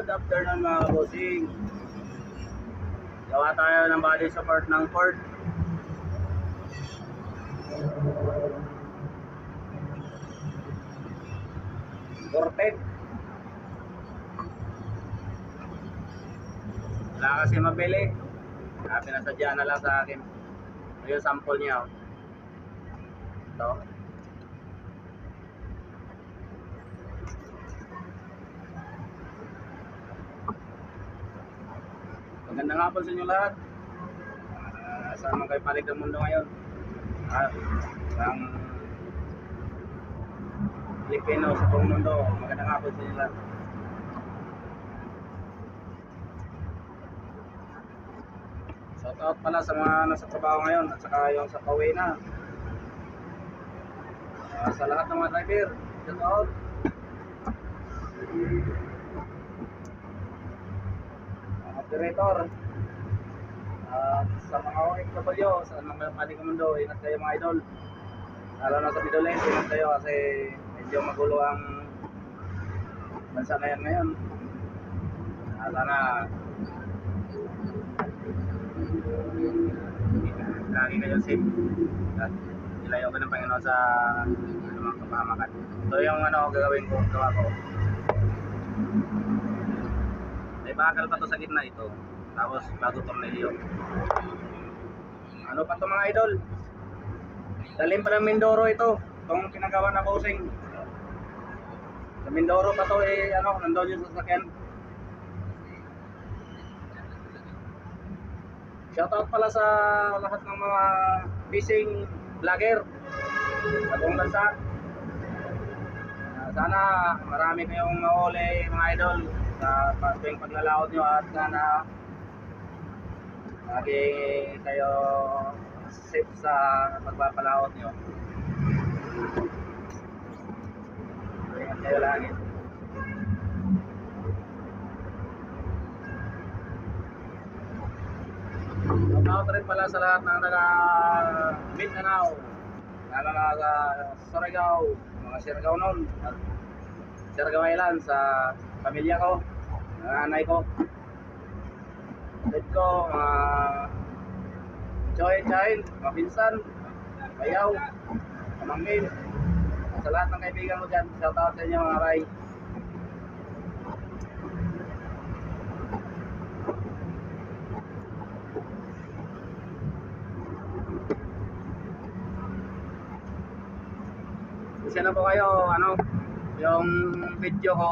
Good afternoon mga bossing. Gawa tayo ng body support ng Ford. Cortec. Wala kasi mabili. Pinasadya na lang sa akin. Ito yung sample niya. Ito. Magandang hapon sa inyo lahat. Saan man kayo palig ng mundo ngayon? Ang Pilipino sa buong mundo. Magandang hapon sa inyo lahat. Shout out pala sa mga nasa trabaho ngayon at saka yung sa pauwi na. Sa lahat ng mga driver, shout out. Operator. Sa mga OFW, sa mga paling mundo, ingat kayo mga idol. Lalo na sa Middle East, ingat kayo kasi medyo magulo ang bansa ngayon. Sana lagi kayo safe at ilayo ka ng Panginoon sa mga kapahamakan. Ito yung gagawin ko, gawa ko. May bakal pa to sa gitna ito. Tapos bago tornilyo. Ano pa to mga idol? Dalhin pa ng Mindoro ito. Itong pinagawa na bossing. Sa Mindoro pa to nandun yung sasakyan. Shoutout pala sa lahat ng mga fishing vlogger sa buong bansa. Sana marami kayong mahuli mga idol sa tuwing paglalaot nyo at sana lagi kayo safe sa pagpapalaot nyo. Ingat kayo lagi. Shoutout rin pala sa lahat ng taga Mindanao, lalo na sa Surigao, mga Siargao nun at Siargao Island, sa pamilya ko, nanay ko, kapatid ko, mga Choy, mga pinsan, bayaw, pamangkin, sa lahat ng kaibigan ko dyan. Shoutout sa inyo mga ray. Kasi na po kayo, yung video ko